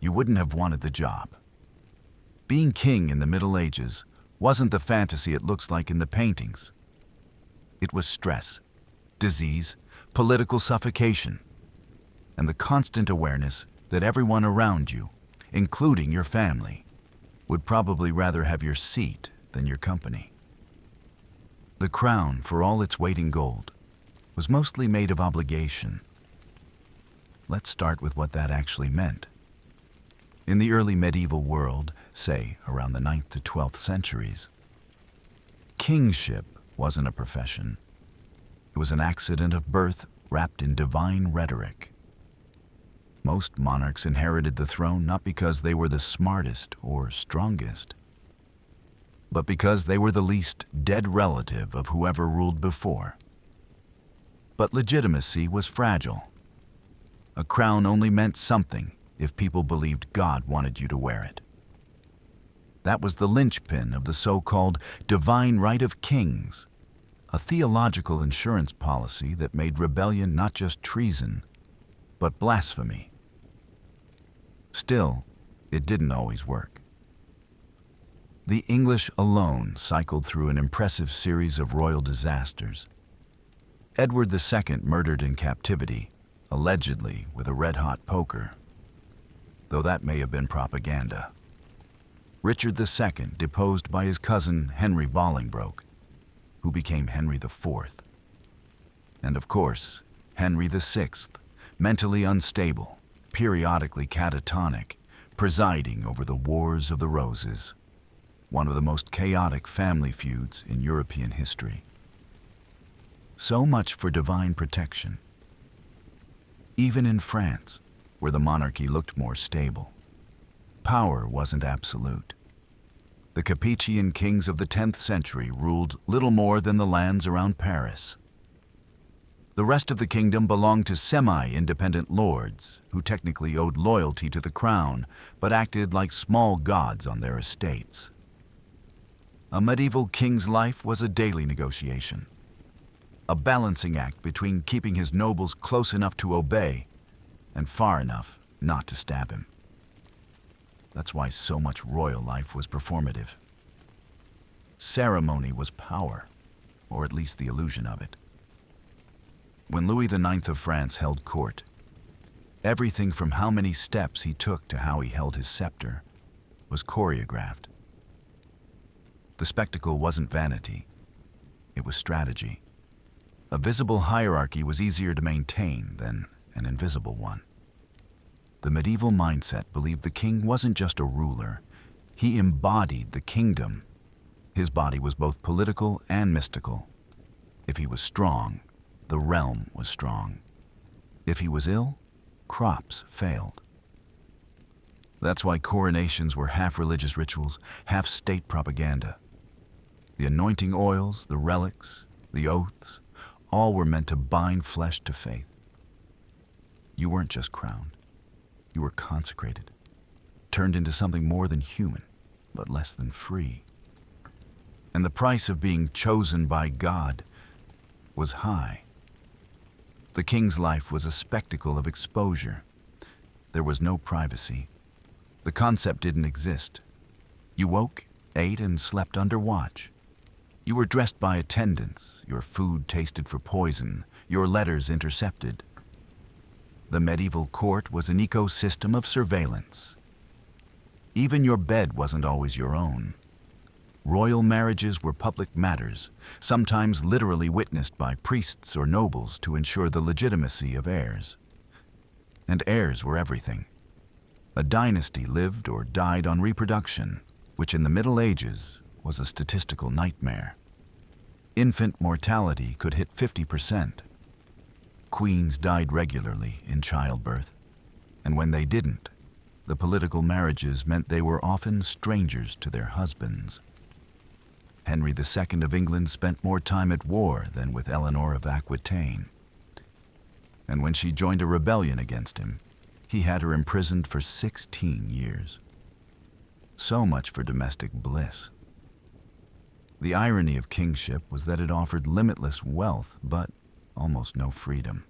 you wouldn't have wanted the job. Being king in the Middle Ages wasn't the fantasy it looks like in the paintings. It was stress, disease, political suffocation, and the constant awareness that everyone around you, including your family, would probably rather have your seat than your company. The crown, for all its weight in gold, was mostly made of obligation. Let's start with what that actually meant. In the early medieval world, say around the 9th to 12th centuries, kingship wasn't a profession. It was an accident of birth wrapped in divine rhetoric. Most monarchs inherited the throne not because they were the smartest or strongest, but because they were the least dead relative of whoever ruled before. But legitimacy was fragile. A crown only meant something if people believed God wanted you to wear it. That was the linchpin of the so-called divine right of kings, a theological insurance policy that made rebellion not just treason, but blasphemy. Still, it didn't always work. The English alone cycled through an impressive series of royal disasters. Edward II murdered in captivity, allegedly with a red-hot poker, though that may have been propaganda. Richard II deposed by his cousin Henry Bolingbroke, who became Henry IV. And of course, Henry VI, mentally unstable, periodically catatonic, presiding over the Wars of the Roses, one of the most chaotic family feuds in European history. So much for divine protection. Even in France, where the monarchy looked more stable, power wasn't absolute. The Capetian kings of the 10th century ruled little more than the lands around Paris. The rest of the kingdom belonged to semi-independent lords who technically owed loyalty to the crown but acted like small gods on their estates. A medieval king's life was a daily negotiation, a balancing act between keeping his nobles close enough to obey and far enough not to stab him. That's why so much royal life was performative. Ceremony was power, or at least the illusion of it. When Louis IX of France held court, everything from how many steps he took to how he held his scepter was choreographed. The spectacle wasn't vanity, it was strategy. A visible hierarchy was easier to maintain than an invisible one. The medieval mindset believed the king wasn't just a ruler, he embodied the kingdom. His body was both political and mystical. If he was strong, the realm was strong. If he was ill, crops failed. That's why coronations were half religious rituals, half state propaganda. The anointing oils, the relics, the oaths, all were meant to bind flesh to faith. You weren't just crowned. You were consecrated, turned into something more than human, but less than free. And the price of being chosen by God was high. The king's life was a spectacle of exposure. There was no privacy. The concept didn't exist. You woke, ate, and slept under watch. You were dressed by attendants, your food tasted for poison, your letters intercepted. The medieval court was an ecosystem of surveillance. Even your bed wasn't always your own. Royal marriages were public matters, sometimes literally witnessed by priests or nobles to ensure the legitimacy of heirs. And heirs were everything. A dynasty lived or died on reproduction, which in the Middle Ages was a statistical nightmare. Infant mortality could hit 50%. Queens died regularly in childbirth, and when they didn't, the political marriages meant they were often strangers to their husbands. Henry II of England spent more time at war than with Eleanor of Aquitaine. And when she joined a rebellion against him, he had her imprisoned for 16 years. So much for domestic bliss. The irony of kingship was that it offered limitless wealth, but almost no freedom.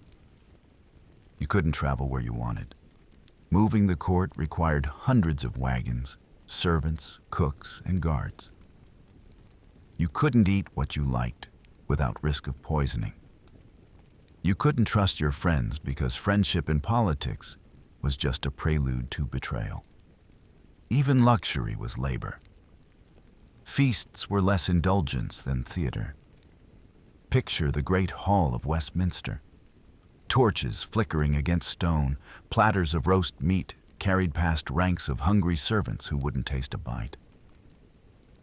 You couldn't travel where you wanted. Moving the court required hundreds of wagons, servants, cooks, and guards. You couldn't eat what you liked without risk of poisoning. You couldn't trust your friends because friendship in politics was just a prelude to betrayal. Even luxury was labor. Feasts were less indulgence than theater. Picture the Great Hall of Westminster. Torches flickering against stone, platters of roast meat carried past ranks of hungry servants who wouldn't taste a bite.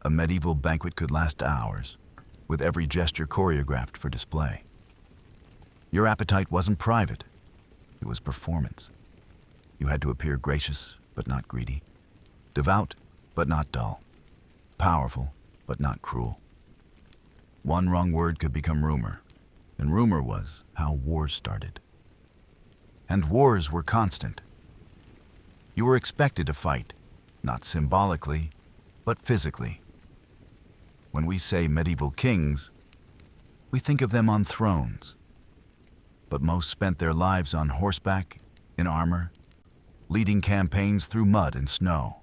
A medieval banquet could last hours, with every gesture choreographed for display. Your appetite wasn't private, it was performance. You had to appear gracious, but not greedy, devout, but not dull, powerful, but not cruel. One wrong word could become rumor, and rumor was how wars started. And wars were constant. You were expected to fight, not symbolically, but physically. When we say medieval kings, we think of them on thrones, but most spent their lives on horseback, in armor, leading campaigns through mud and snow.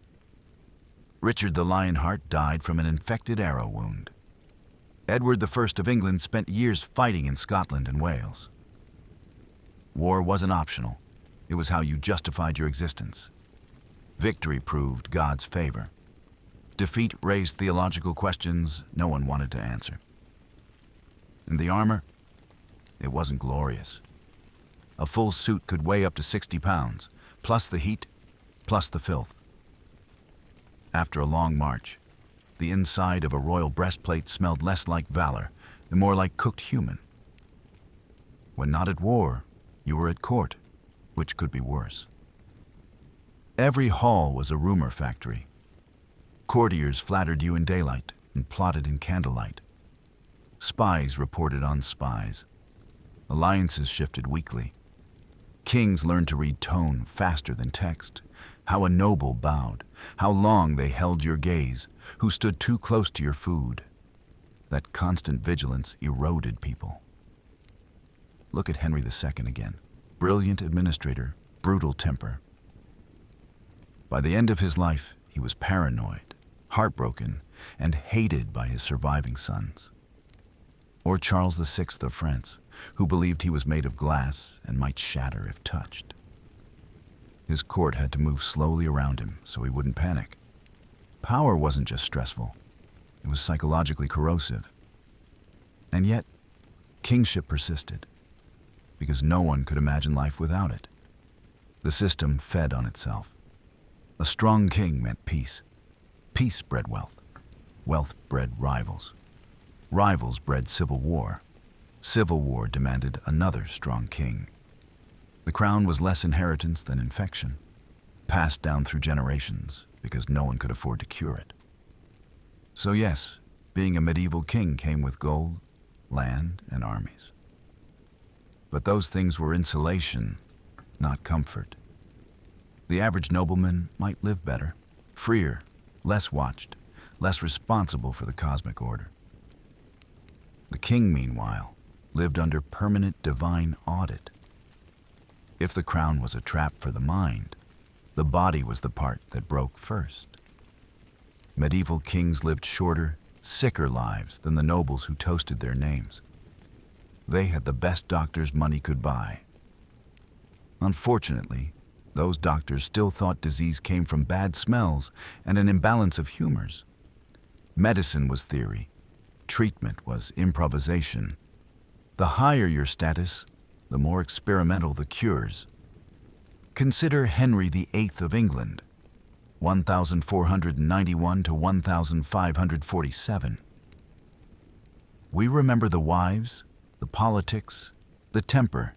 Richard the Lionheart died from an infected arrow wound. Edward I of England spent years fighting in Scotland and Wales. War wasn't optional. It was how you justified your existence. Victory proved God's favor. Defeat raised theological questions no one wanted to answer. And the armor? It wasn't glorious. A full suit could weigh up to 60 pounds, plus the heat, plus the filth. After a long march, the inside of a royal breastplate smelled less like valor and more like cooked human. When not at war, you were at court, which could be worse. Every hall was a rumor factory. Courtiers flattered you in daylight and plotted in candlelight. Spies reported on spies. Alliances shifted weekly. Kings learned to read tone faster than text, how a noble bowed, how long they held your gaze, who stood too close to your food. That constant vigilance eroded people. Look at Henry II again. Brilliant administrator, brutal temper. By the end of his life, he was paranoid, heartbroken, and hated by his surviving sons. Or Charles VI of France, who believed he was made of glass and might shatter if touched. His court had to move slowly around him so he wouldn't panic. Power wasn't just stressful, it was psychologically corrosive. And yet, kingship persisted, because no one could imagine life without it. The system fed on itself. A strong king meant peace. Peace bred wealth. Wealth bred rivals. Rivals bred civil war. Civil war demanded another strong king. The crown was less inheritance than infection, passed down through generations because no one could afford to cure it. So yes, being a medieval king came with gold, land, and armies. But those things were insulation, not comfort. The average nobleman might live better, freer, less watched, less responsible for the cosmic order. The king, meanwhile, lived under permanent divine audit. If the crown was a trap for the mind, the body was the part that broke first. Medieval kings lived shorter, sicker lives than the nobles who toasted their names. They had the best doctors money could buy. Unfortunately, those doctors still thought disease came from bad smells and an imbalance of humors. Medicine was theory. Treatment was improvisation. The higher your status, the more experimental the cures. Consider Henry VIII of England, 1491 to 1547. We remember the wives, the politics, the temper.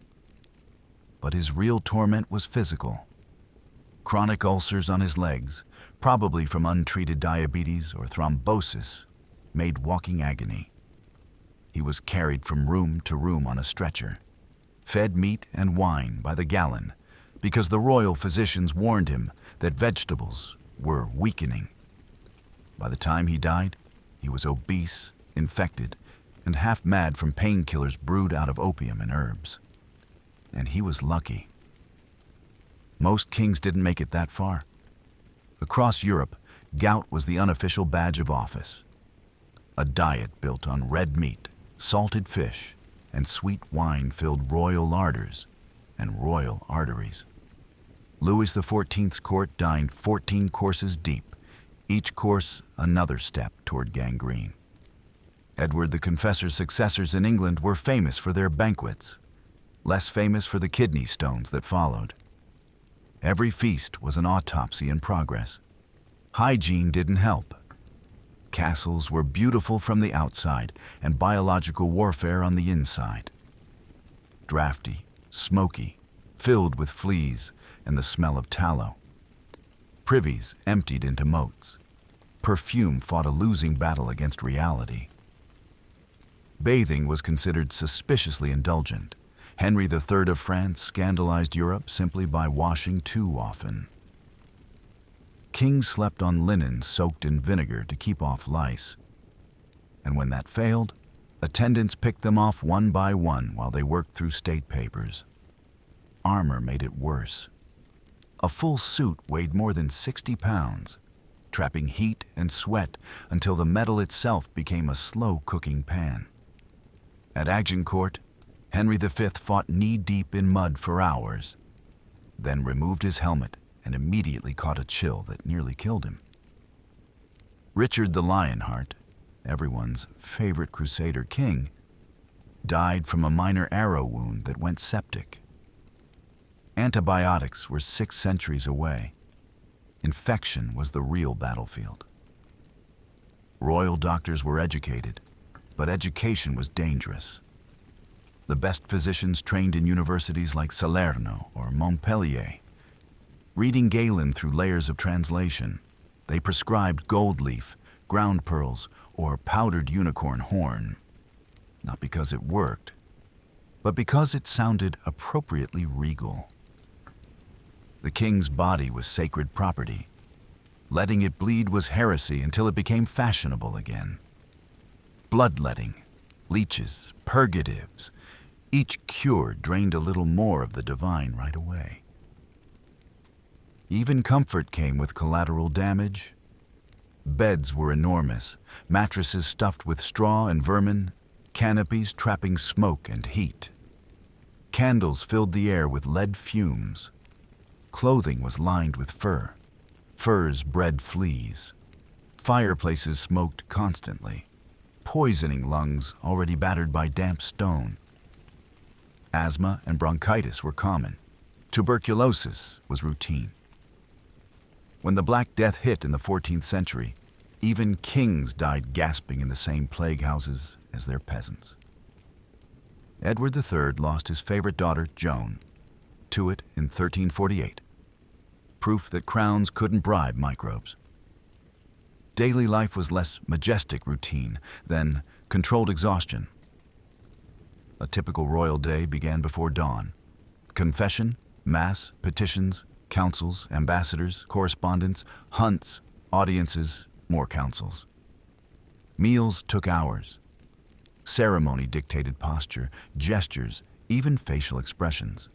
But his real torment was physical. Chronic ulcers on his legs, probably from untreated diabetes or thrombosis, made walking agony. He was carried from room to room on a stretcher, fed meat and wine by the gallon, because the royal physicians warned him that vegetables were weakening. By the time he died, he was obese, infected, and half mad from painkillers brewed out of opium and herbs. And he was lucky. Most kings didn't make it that far. Across Europe, gout was the unofficial badge of office. A diet built on red meat, salted fish, and sweet wine filled royal larders and royal arteries. Louis XIV's court dined 14 courses deep, each course another step toward gangrene. Edward the Confessor's successors in England were famous for their banquets, less famous for the kidney stones that followed. Every feast was an autopsy in progress. Hygiene didn't help. Castles were beautiful from the outside and biological warfare on the inside. Drafty, smoky, filled with fleas and the smell of tallow. Privies emptied into moats. Perfume fought a losing battle against reality. Bathing was considered suspiciously indulgent. Henry III of France scandalized Europe simply by washing too often. Kings slept on linen soaked in vinegar to keep off lice. And when that failed, attendants picked them off one by one while they worked through state papers. Armor made it worse. A full suit weighed more than 60 pounds, trapping heat and sweat until the metal itself became a slow-cooking pan. At Agincourt, Henry V fought knee-deep in mud for hours, then removed his helmet and immediately caught a chill that nearly killed him. Richard the Lionheart, everyone's favorite Crusader king, died from a minor arrow wound that went septic. Antibiotics were 6 centuries away. Infection was the real battlefield. Royal doctors were educated, but education was dangerous. The best physicians trained in universities like Salerno or Montpellier. Reading Galen through layers of translation, they prescribed gold leaf, ground pearls, or powdered unicorn horn. Not because it worked, but because it sounded appropriately regal. The king's body was sacred property. Letting it bleed was heresy until it became fashionable again. Bloodletting, leeches, purgatives, each cure drained a little more of the divine right away. Even comfort came with collateral damage. Beds were enormous, mattresses stuffed with straw and vermin, canopies trapping smoke and heat. Candles filled the air with lead fumes. Clothing was lined with fur. Furs bred fleas. Fireplaces smoked constantly, poisoning lungs already battered by damp stone. Asthma and bronchitis were common. Tuberculosis was routine. When the Black Death hit in the 14th century, even kings died gasping in the same plague houses as their peasants. Edward III lost his favorite daughter, Joan, to it in 1348. Proof that crowns couldn't bribe microbes. Daily life was less majestic routine than controlled exhaustion. A typical royal day began before dawn. Confession, mass, petitions, councils, ambassadors, correspondence, hunts, audiences, more councils. Meals took hours. Ceremony dictated posture, gestures, even facial expressions.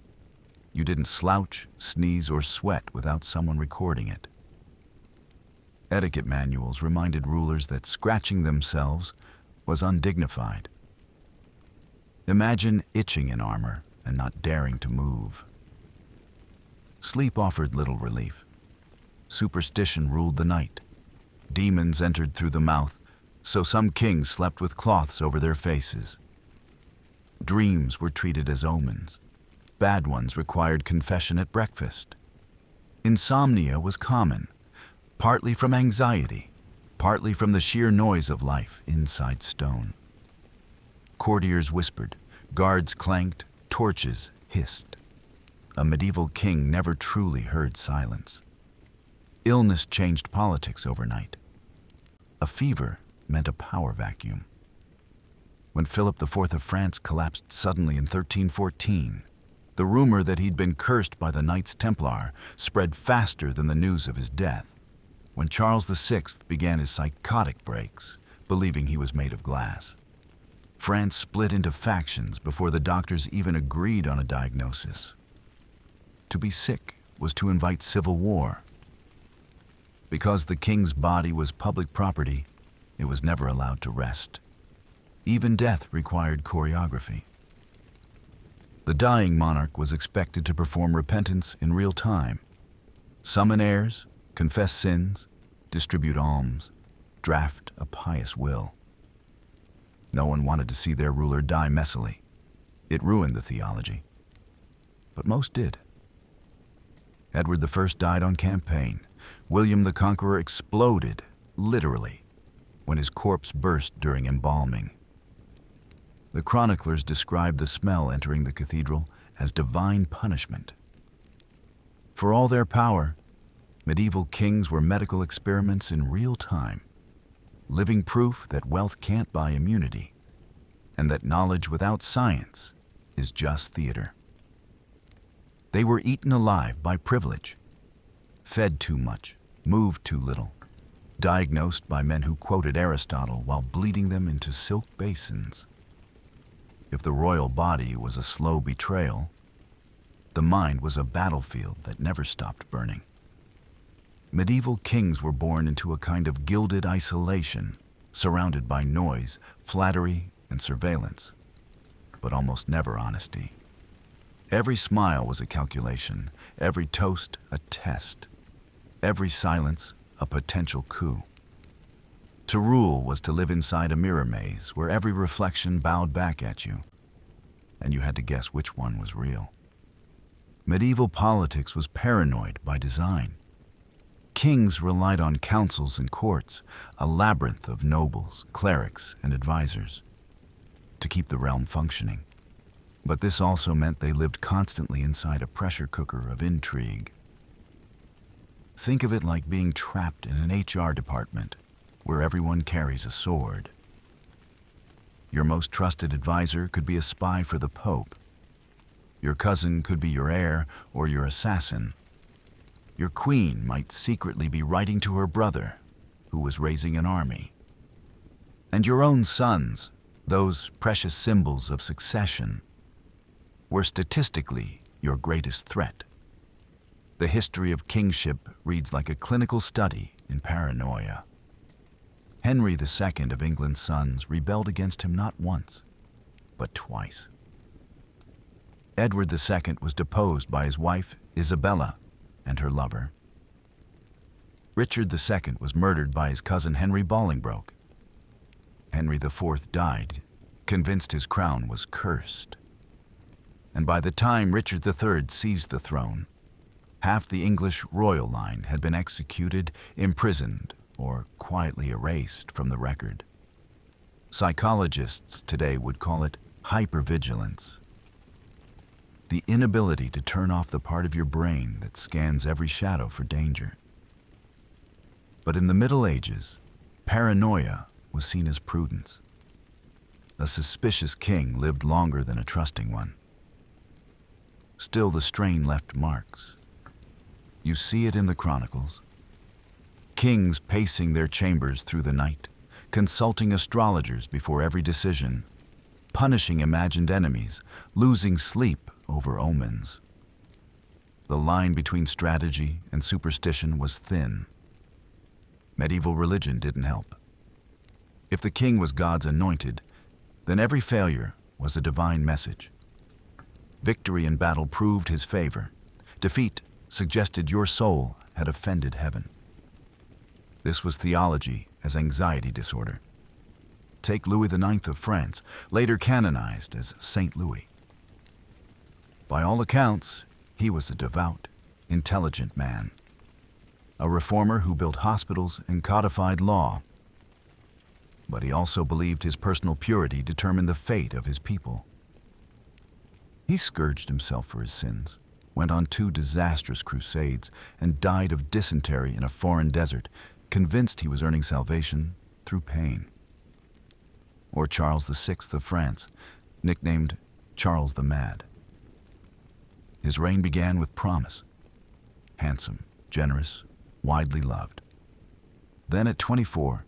You didn't slouch, sneeze, or sweat without someone recording it. Etiquette manuals reminded rulers that scratching themselves was undignified. Imagine itching in armor and not daring to move. Sleep offered little relief. Superstition ruled the night. Demons entered through the mouth, so some kings slept with cloths over their faces. Dreams were treated as omens. Bad ones required confession at breakfast. Insomnia was common, partly from anxiety, partly from the sheer noise of life inside stone. Courtiers whispered, guards clanked, torches hissed. A medieval king never truly heard silence. Illness changed politics overnight. A fever meant a power vacuum. When Philip IV of France collapsed suddenly in 1314, the rumor that he'd been cursed by the Knights Templar spread faster than the news of his death. When Charles VI began his psychotic breaks, believing he was made of glass, France split into factions before the doctors even agreed on a diagnosis. To be sick was to invite civil war. Because the king's body was public property, it was never allowed to rest. Even death required choreography. The dying monarch was expected to perform repentance in real time, summon heirs, confess sins, distribute alms, draft a pious will. No one wanted to see their ruler die messily. It ruined the theology. But most did. Edward I died on campaign. William the Conqueror exploded, literally, when his corpse burst during embalming. The chroniclers describe the smell entering the cathedral as divine punishment. For all their power, medieval kings were medical experiments in real time, living proof that wealth can't buy immunity, and that knowledge without science is just theater. They were eaten alive by privilege, fed too much, moved too little, diagnosed by men who quoted Aristotle while bleeding them into silk basins. If the royal body was a slow betrayal, the mind was a battlefield that never stopped burning. Medieval kings were born into a kind of gilded isolation, surrounded by noise, flattery, and surveillance, but almost never honesty. Every smile was a calculation, every toast a test, every silence a potential coup. To rule was to live inside a mirror maze where every reflection bowed back at you, and you had to guess which one was real. Medieval politics was paranoid by design. Kings relied on councils and courts, a labyrinth of nobles, clerics, and advisors, to keep the realm functioning. But this also meant they lived constantly inside a pressure cooker of intrigue. Think of it like being trapped in an HR department where everyone carries a sword. Your most trusted advisor could be a spy for the Pope. Your cousin could be your heir or your assassin. Your queen might secretly be writing to her brother, who was raising an army. And your own sons, those precious symbols of succession, were statistically your greatest threat. The history of kingship reads like a clinical study in paranoia. Henry II of England's sons rebelled against him not once, but twice. Edward II was deposed by his wife, Isabella, and her lover. Richard II was murdered by his cousin Henry Bolingbroke. Henry IV died, convinced his crown was cursed. And by the time Richard III seized the throne, half the English royal line had been executed, imprisoned, or quietly erased from the record. Psychologists today would call it hypervigilance. The inability to turn off the part of your brain that scans every shadow for danger. But in the Middle Ages, paranoia was seen as prudence. A suspicious king lived longer than a trusting one. Still, the strain left marks. You see it in the chronicles. Kings pacing their chambers through the night, consulting astrologers before every decision, punishing imagined enemies, losing sleep over omens. The line between strategy and superstition was thin. Medieval religion didn't help. If the king was God's anointed, then every failure was a divine message. Victory in battle proved his favor. Defeat suggested your soul had offended heaven. This was theology as anxiety disorder. Take Louis IX of France, later canonized as Saint Louis. By all accounts, he was a devout, intelligent man, a reformer who built hospitals and codified law. But he also believed his personal purity determined the fate of his people. He scourged himself for his sins, went on 2 disastrous crusades, and died of dysentery in a foreign desert, convinced he was earning salvation through pain. Or Charles VI of France, nicknamed Charles the Mad. His reign began with promise. Handsome, generous, widely loved. Then at 24,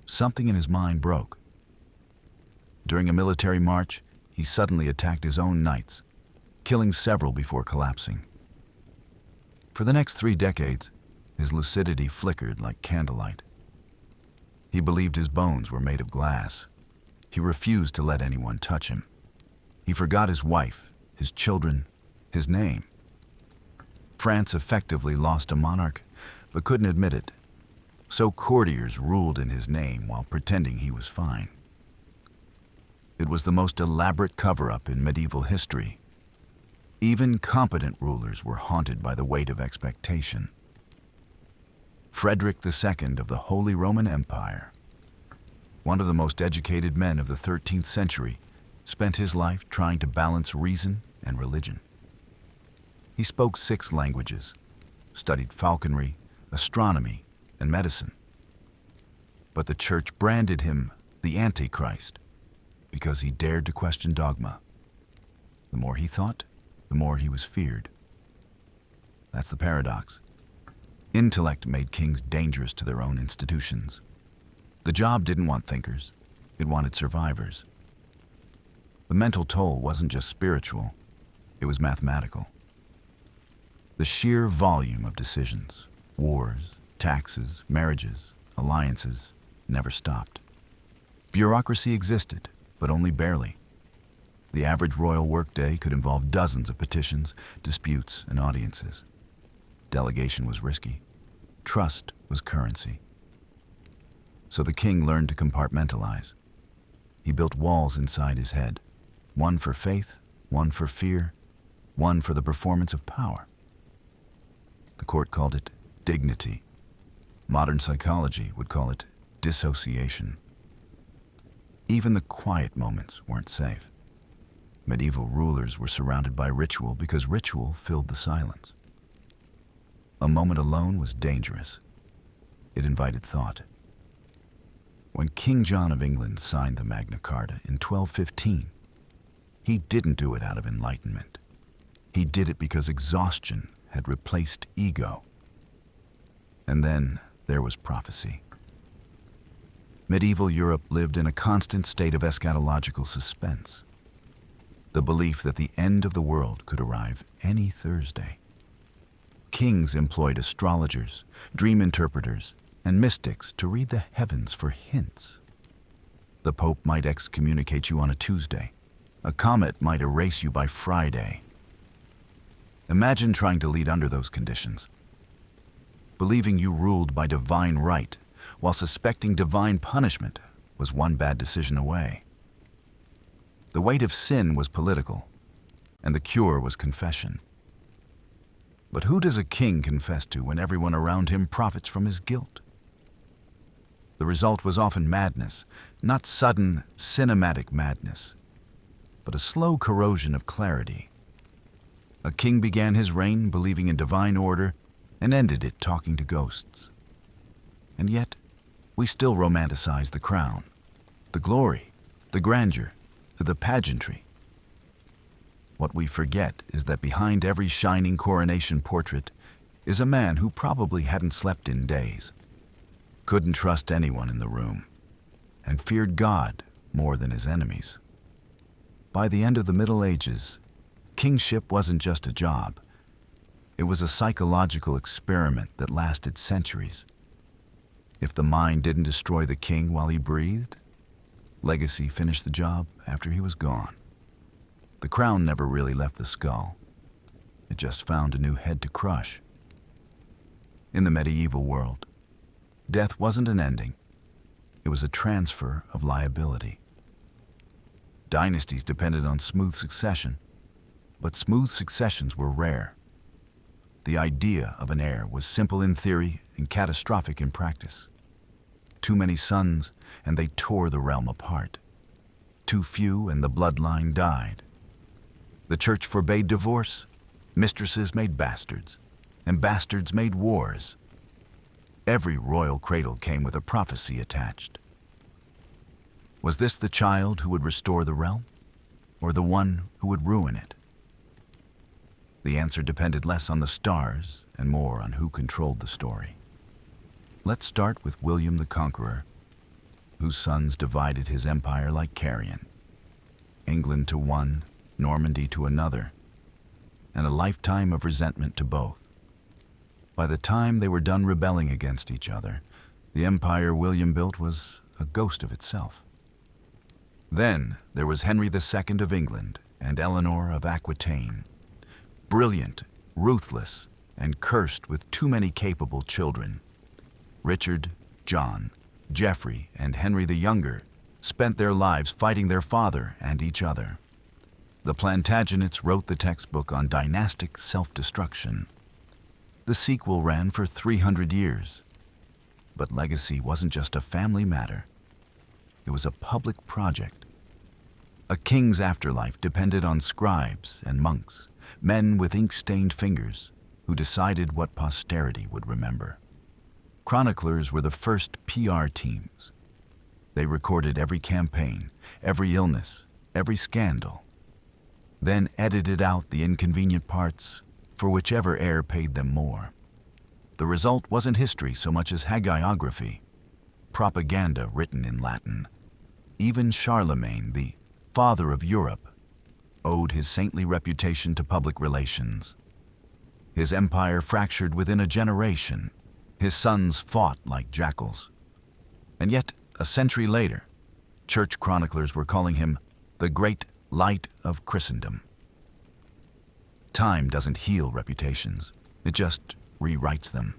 something in his mind broke. During a military march, he suddenly attacked his own knights, killing several before collapsing. For the next 3 decades, his lucidity flickered like candlelight. He believed his bones were made of glass. He refused to let anyone touch him. He forgot his wife, his children, his name. France effectively lost a monarch, but couldn't admit it. So courtiers ruled in his name while pretending he was fine. It was the most elaborate cover-up in medieval history. Even competent rulers were haunted by the weight of expectation. Frederick II of the Holy Roman Empire, one of the most educated men of the 13th century, spent his life trying to balance reason and religion. He spoke 6 languages, studied falconry, astronomy, and medicine. But the church branded him the Antichrist because he dared to question dogma. The more he thought, the more he was feared. That's the paradox. Intellect made kings dangerous to their own institutions. The job didn't want thinkers, it wanted survivors. The mental toll wasn't just spiritual, it was mathematical. The sheer volume of decisions, wars, taxes, marriages, alliances, never stopped. Bureaucracy existed, but only barely. The average royal workday could involve dozens of petitions, disputes, and audiences. Delegation was risky. Trust was currency. So the king learned to compartmentalize. He built walls inside his head, one for faith, one for fear, one for the performance of power. The court called it dignity. Modern psychology would call it dissociation. Even the quiet moments weren't safe. Medieval rulers were surrounded by ritual because ritual filled the silence. A moment alone was dangerous. It invited thought. When King John of England signed the Magna Carta in 1215, he didn't do it out of enlightenment. He did it because exhaustion had replaced ego. And then there was prophecy. Medieval Europe lived in a constant state of eschatological suspense. The belief that the end of the world could arrive any Thursday. Kings employed astrologers, dream interpreters, and mystics to read the heavens for hints. The Pope might excommunicate you on a Tuesday. A comet might erase you by Friday. Imagine trying to lead under those conditions. Believing you ruled by divine right, while suspecting divine punishment, was one bad decision away. The weight of sin was political, and the cure was confession. But who does a king confess to when everyone around him profits from his guilt? The result was often madness, not sudden, cinematic madness, but a slow corrosion of clarity. A king began his reign believing in divine order and ended it talking to ghosts. And yet, we still romanticize the crown, the glory, the grandeur, the pageantry. What we forget is that behind every shining coronation portrait is a man who probably hadn't slept in days, couldn't trust anyone in the room, and feared God more than his enemies. By the end of the Middle Ages, kingship wasn't just a job. It was a psychological experiment that lasted centuries. If the mind didn't destroy the king while he breathed, legacy finished the job after he was gone. The crown never really left the skull. It just found a new head to crush. In the medieval world, death wasn't an ending. It was a transfer of liability. Dynasties depended on smooth succession, but smooth successions were rare. The idea of an heir was simple in theory and catastrophic in practice. Too many sons, and they tore the realm apart. Too few, and the bloodline died. The church forbade divorce, mistresses made bastards, and bastards made wars. Every royal cradle came with a prophecy attached. Was this the child who would restore the realm, or the one who would ruin it? The answer depended less on the stars and more on who controlled the story. Let's start with William the Conqueror, whose sons divided his empire like carrion. England to one, Normandy to another, and a lifetime of resentment to both. By the time they were done rebelling against each other, the empire William built was a ghost of itself. Then there was Henry II of England and Eleanor of Aquitaine. Brilliant, ruthless, and cursed with too many capable children. Richard, John, Geoffrey, and Henry the Younger spent their lives fighting their father and each other. The Plantagenets wrote the textbook on dynastic self-destruction. The sequel ran for 300 years. But legacy wasn't just a family matter. It was a public project. A king's afterlife depended on scribes and monks, men with ink-stained fingers, who decided what posterity would remember. Chroniclers were the first PR teams. They recorded every campaign, every illness, every scandal, then edited out the inconvenient parts for whichever heir paid them more. The result wasn't history so much as hagiography, propaganda written in Latin. Even Charlemagne, the father of Europe, owed his saintly reputation to public relations. His empire fractured within a generation. His sons fought like jackals. And yet, a century later, church chroniclers were calling him the Great Light of Christendom. Time doesn't heal reputations. It just rewrites them.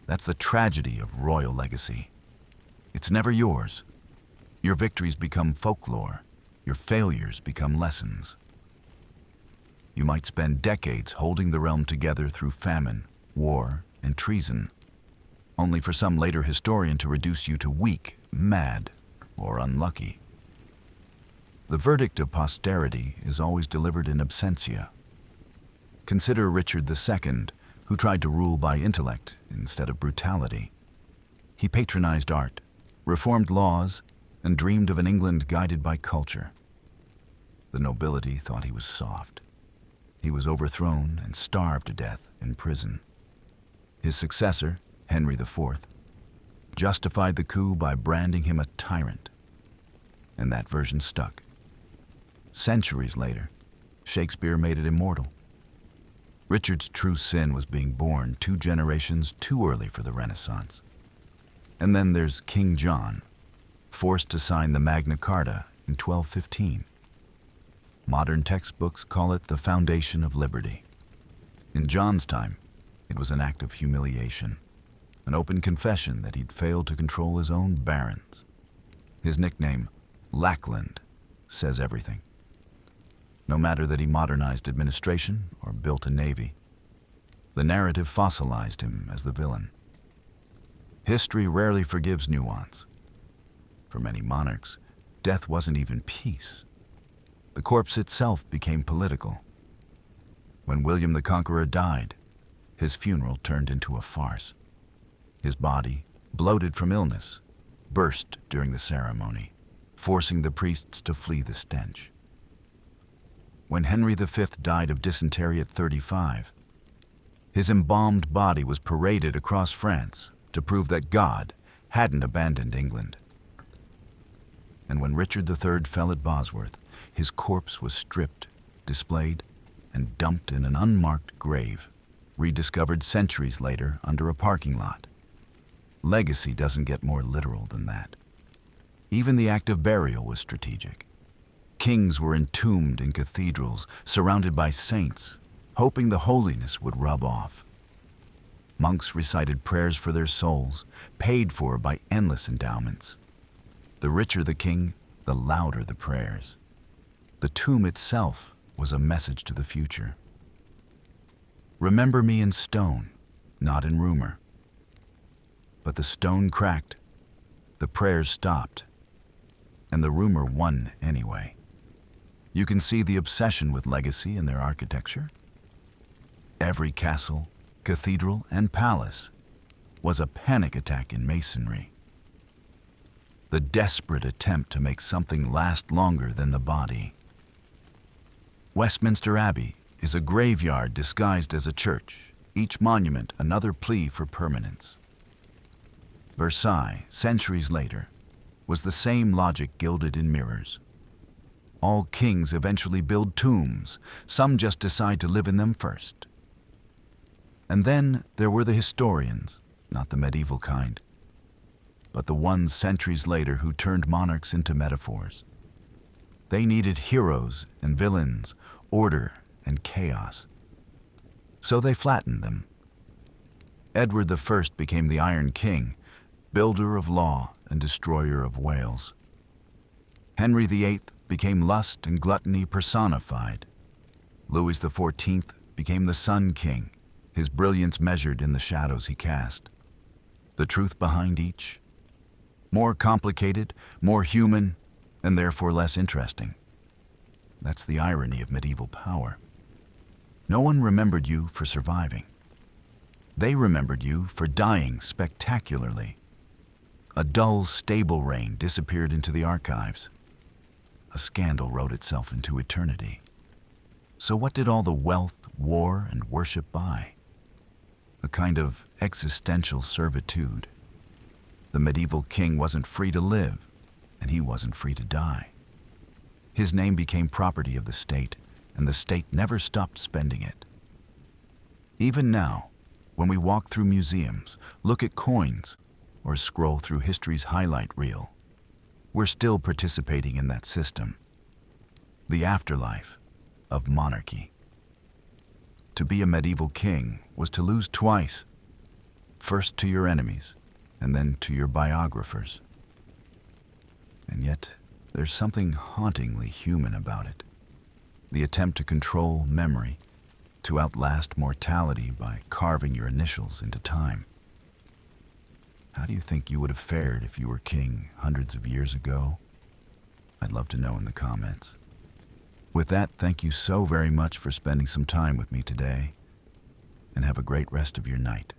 That's the tragedy of royal legacy. It's never yours. Your victories become folklore. Your failures become lessons. You might spend decades holding the realm together through famine, war, and treason, only for some later historian to reduce you to weak, mad, or unlucky. The verdict of posterity is always delivered in absentia. Consider Richard II, who tried to rule by intellect instead of brutality. He patronized art, reformed laws, and dreamed of an England guided by culture. The nobility thought he was soft. He was overthrown and starved to death in prison. His successor, Henry IV, justified the coup by branding him a tyrant. And that version stuck. Centuries later, Shakespeare made it immortal. Richard's true sin was being born 2 generations too early for the Renaissance. And then there's King John, forced to sign the Magna Carta in 1215. Modern textbooks call it the foundation of liberty. In John's time, it was an act of humiliation, an open confession that he'd failed to control his own barons. His nickname, Lackland, says everything. No matter that he modernized administration or built a navy, the narrative fossilized him as the villain. History rarely forgives nuance. For many monarchs, death wasn't even peace. The corpse itself became political. When William the Conqueror died, his funeral turned into a farce. His body, bloated from illness, burst during the ceremony, forcing the priests to flee the stench. When Henry V died of dysentery at 35, his embalmed body was paraded across France to prove that God hadn't abandoned England. And when Richard III fell at Bosworth, his corpse was stripped, displayed, and dumped in an unmarked grave, rediscovered centuries later under a parking lot. Legacy doesn't get more literal than that. Even the act of burial was strategic. Kings were entombed in cathedrals, surrounded by saints, hoping the holiness would rub off. Monks recited prayers for their souls, paid for by endless endowments. The richer the king, the louder the prayers. The tomb itself was a message to the future. Remember me in stone, not in rumor. But the stone cracked, the prayers stopped, and the rumor won anyway. You can see the obsession with legacy in their architecture. Every castle, cathedral, and palace was a panic attack in masonry. The desperate attempt to make something last longer than the body. Westminster Abbey is a graveyard disguised as a church, each monument another plea for permanence. Versailles, centuries later, was the same logic gilded in mirrors. All kings eventually build tombs, some just decide to live in them first. And then there were the historians, not the medieval kind, but the ones centuries later who turned monarchs into metaphors. They needed heroes and villains, order and chaos. So they flattened them. Edward I became the Iron King, builder of law and destroyer of Wales. Henry VIII became lust and gluttony personified. Louis XIV became the Sun King, his brilliance measured in the shadows he cast. The truth behind each? More complicated, more human, and therefore less interesting. That's the irony of medieval power. No one remembered you for surviving. They remembered you for dying spectacularly. A dull, stable reign disappeared into the archives. A scandal wrote itself into eternity. So what did all the wealth, war, and worship buy? A kind of existential servitude. The medieval king wasn't free to live, and he wasn't free to die. His name became property of the state, and the state never stopped spending it. Even now, when we walk through museums, look at coins, or scroll through history's highlight reel, we're still participating in that system, the afterlife of monarchy. To be a medieval king was to lose twice, first to your enemies, and then to your biographers. And yet, there's something hauntingly human about it. The attempt to control memory, to outlast mortality by carving your initials into time. How do you think you would have fared if you were king hundreds of years ago? I'd love to know in the comments. With that, thank you so very much for spending some time with me today, and have a great rest of your night.